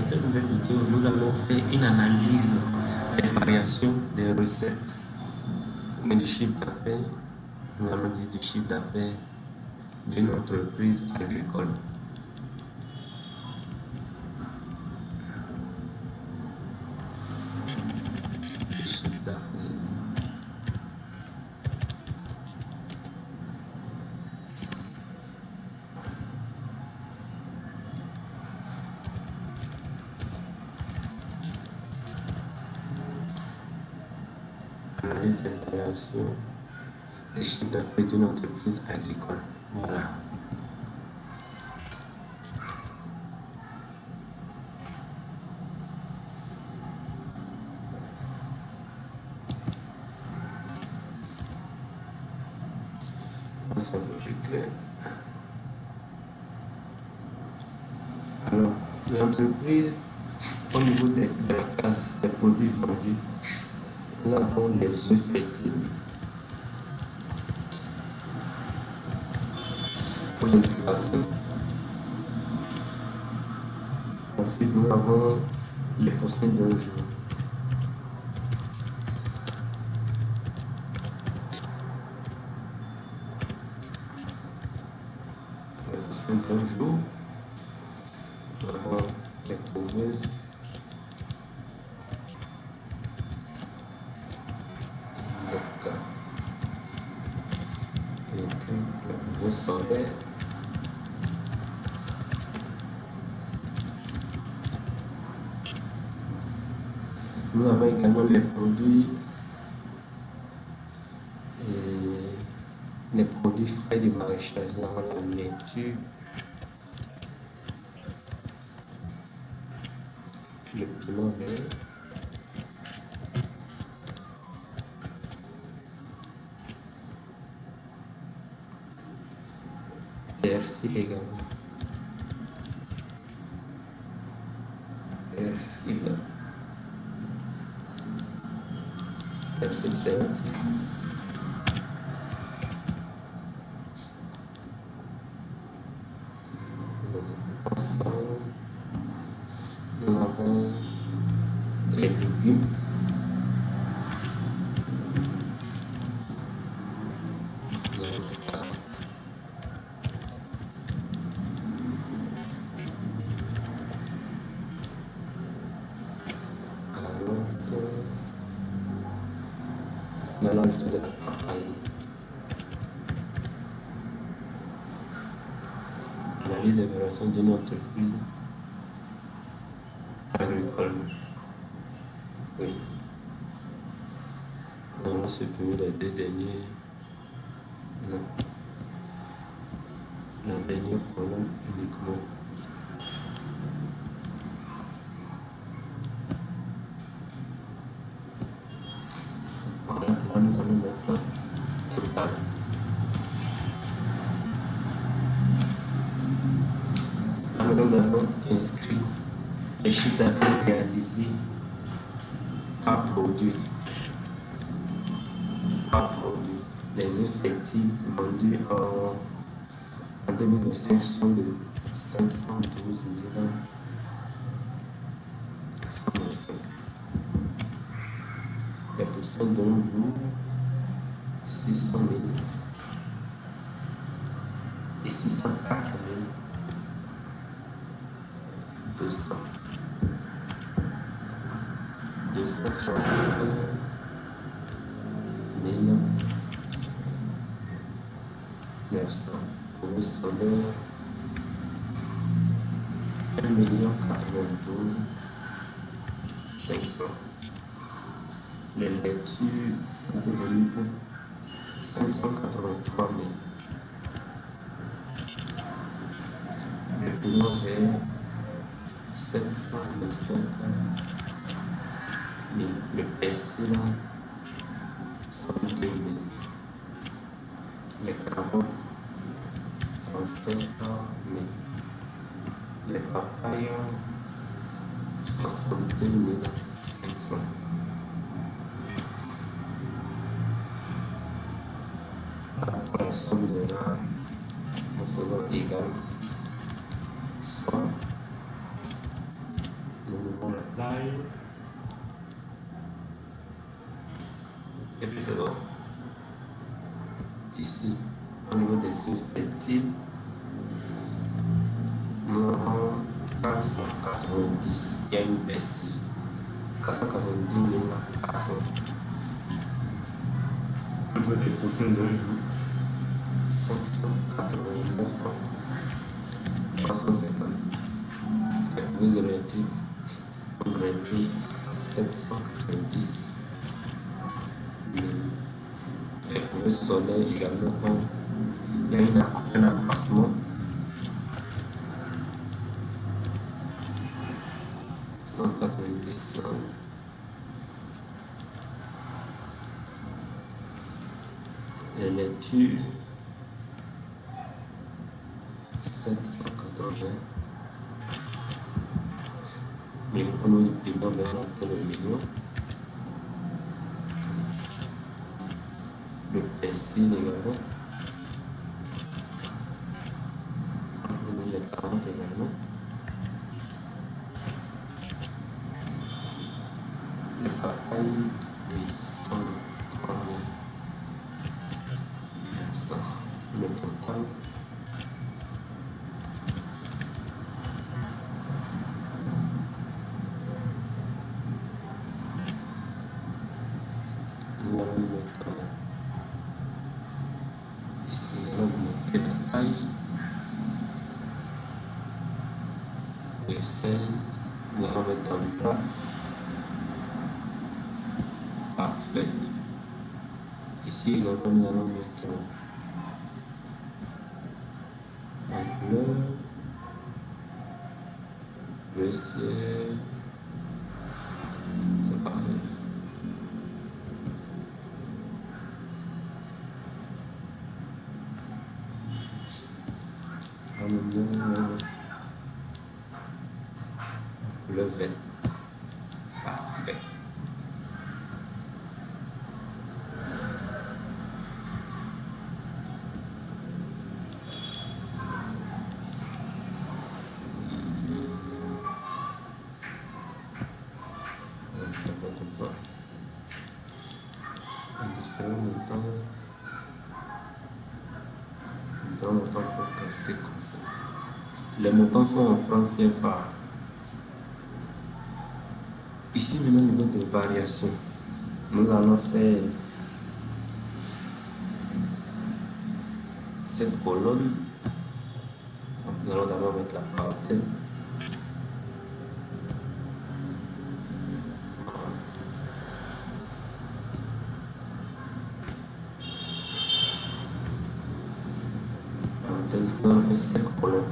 cette nouvelle vidéo, nous allons faire une analyse des variations des recettes, mais du chiffre d'affaires, nous allons dire du chiffre d'affaires d'une entreprise agricole. Le chiffre d'affaires. Analyse des variations des chiffres d'affaires d'une entreprise agricole. Voilà. C'est un peu plus clair. Alors, l'entreprise, au niveau de la case des produits vendus, nous avons les œufs fertiles. Pour l'incubation. Ensuite, nous avons les poussins d'un jour. Les poussins d'un jour. Nous avons les couveuses. Le couveuse solaire. Nous avons également les produits frais du maraîchage. Nous avons la laitue, le piment vert, persil également. Persil c'est nous avons les légumes, nous allons ajouter de la papaye. Analyse des variations d'une entreprise agricole. Oui. Nous allons supprimer les deux derniers. Non. La dernière colonne uniquement. Voilà, là nous allons mettre total. Là nous avons inscrit les chiffres d'affaires réalisés par produit. Les œufs fertiles vendus en 2025 sont de 512 125. Les poussins d'un jour, 600 000 et 604 200. 260 000 900. Pour le solaire, 1 092 500. Les laitues étaient venues pour 583 000. Le piment vert, 725 000. Le persil, 102 000. Les carottes, 35 000. Les papayes, 62 500. Pour la somme de là, nous faisons égal, soit taille. Et puis c'est bon. Ici, au niveau des œufs fertiles, nous avons 490. Il y a une baisse. 490 000 400. On peut dépousser d'un jour. 589 350. Les plus électriques ont grandi 790 000. Et pour le soleil également, il y a un accroissement 190. Les lectures 780. Mais on a du paiement vers le million. Le persil également. On a les 40 également. Le papaye, 803 900. Le total. Nous allons mettre ici, augmenter la taille. Et celle, nous allons mettre en plat. Parfait. Ici également, nous allons mettre en bleu, le ciel. C'est parfait. Le vert. Parfait. Ça va comme ça. Différents montants pour rester comme ça. Les montants sont en francs CFA. Ici, maintenant, au niveau des variations, nous allons faire cette colonne. Nous allons d'abord mettre la parenthèse. Nous allons faire cette colonne.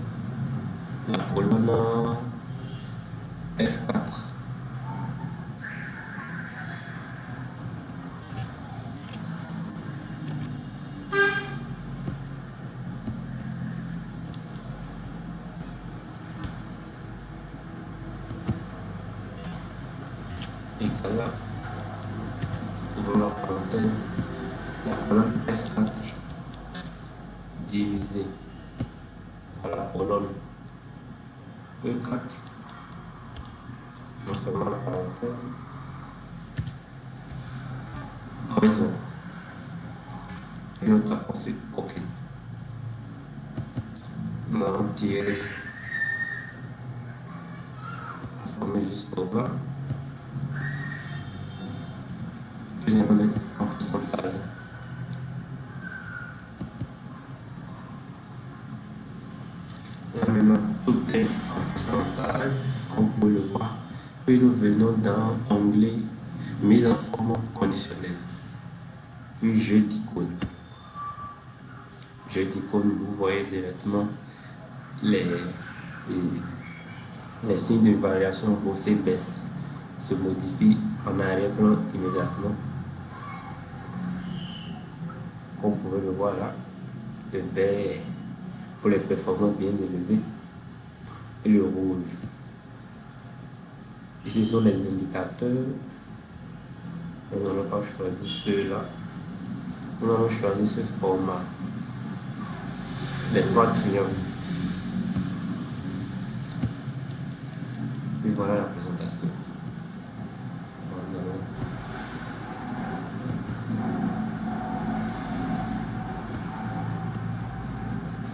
La colonne F4. Et là, ouvrons la parenthèse, la colonne F4 divisé par la colonne E4. Nous fermons la parenthèse. Raison. Et nous tapons sur OK. Nous allons tirer la formule jusqu'au bas. Puis nous allons mettre en pourcentage. Et maintenant, tout est en pourcentage, comme vous le voyez. Puis nous venons dans l'onglet mise en forme conditionnelle. Puis jeu d'icônes. Jeu d'icônes, vous voyez directement les signes de variation hausse et baisse se modifient en arrière-plan immédiatement. Comme vous pouvez le voir là, le vert pour les performances bien élevées et le rouge. Ici sont les indicateurs. Nous n'allons pas choisir ceux-là. Nous allons choisir ce format. Les 3 triangles. Puis voilà la présentation.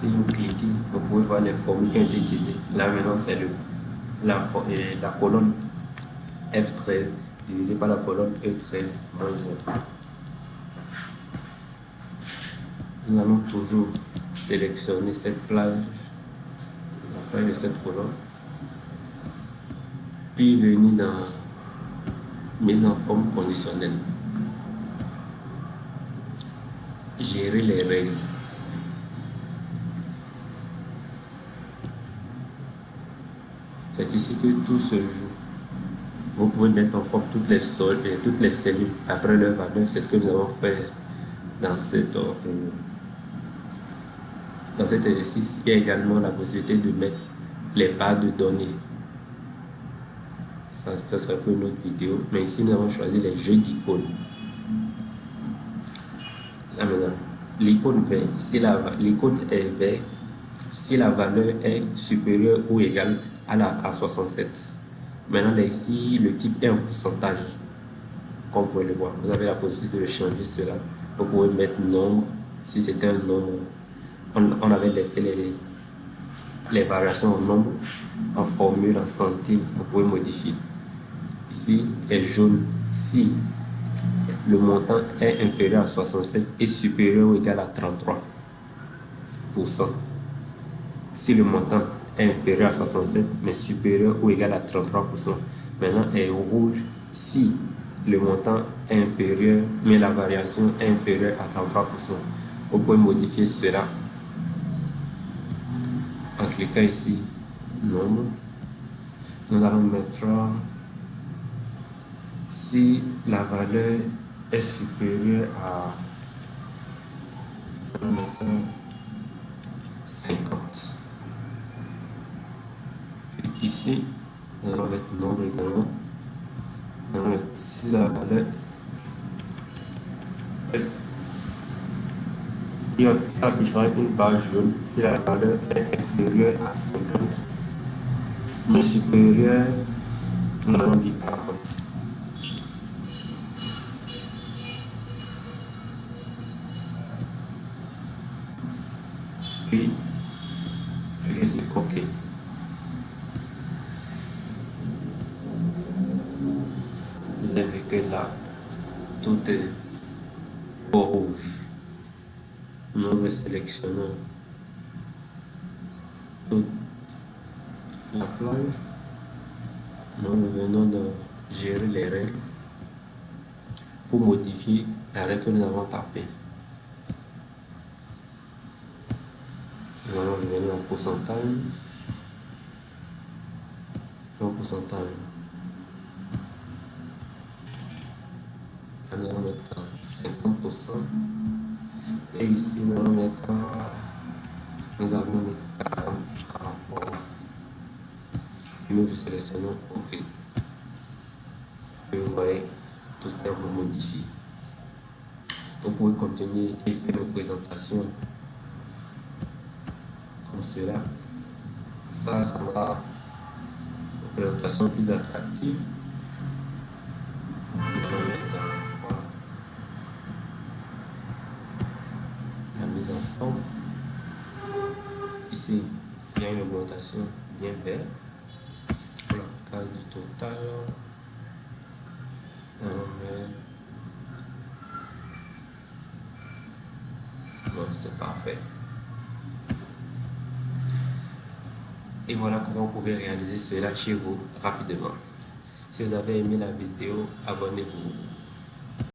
Si vous cliquez, vous pouvez voir les formules qui ont été utilisées. Là maintenant, c'est la colonne F13 divisé par la colonne E13 moins 1. Nous allons toujours sélectionner cette plage, la plage de cette colonne, puis venir dans mise en forme conditionnelle, gérer les règles. C'est ici que tout se joue. Vous pouvez mettre en forme toutes les sols et toutes les cellules après leur valeur. C'est ce que nous allons faire dans cet exercice. Il y a également la possibilité de mettre les barres de données. Ça sera pour une autre vidéo. Mais ici, nous avons choisi les jeux d'icônes. Là maintenant, l'icône vert, l'icône est vert si la valeur est supérieure ou égale à 67. Maintenant, là, ici, le type est en pourcentage. Comme vous pouvez le voir, vous avez la possibilité de changer cela. Vous pouvez mettre nombre, si c'était un nombre. On avait laissé les variations en nombre, en formule, en centimes. Vous pouvez modifier. Ici est jaune si le montant est inférieur à 67 et supérieur ou égal à 33%. Si le montant est inférieur à 67 mais supérieur ou égal à 33%. Maintenant est rouge si le montant est inférieur mais la variation est inférieure à 33%. Vous pouvez modifier cela en cliquant ici nombre. Nous allons mettre si la valeur est supérieure à 50. Ici, nous allons mettre nombre également. Nous allons mettre si la valeur il affichera une barre jaune si la valeur est inférieure à 50, mais supérieure, nous allons dire 40. Puis, cliquez sur OK. Vous avez vu que là, tout est au rouge. Nous sélectionnons toute la plage. Nous venons de gérer les règles pour modifier la règle que nous avons tapée. Nous allons revenir en pourcentage. En pourcentage. Nous allons mettre 50%. Et ici, nous allons mettre, nous avons mis 40 par rapport. Et nous sélectionnons OK. Et vous voyez, tout ça vous modifie. Vous pouvez continuer et faire une présentation comme cela. Ça rendra une présentation plus attractive. Nous allons mettre la mise en forme. Ici, il y a une augmentation bien verte. Pour la case du total, bon, c'est parfait. Et voilà comment vous pouvez réaliser cela chez vous rapidement. Si vous avez aimé la vidéo, abonnez-vous.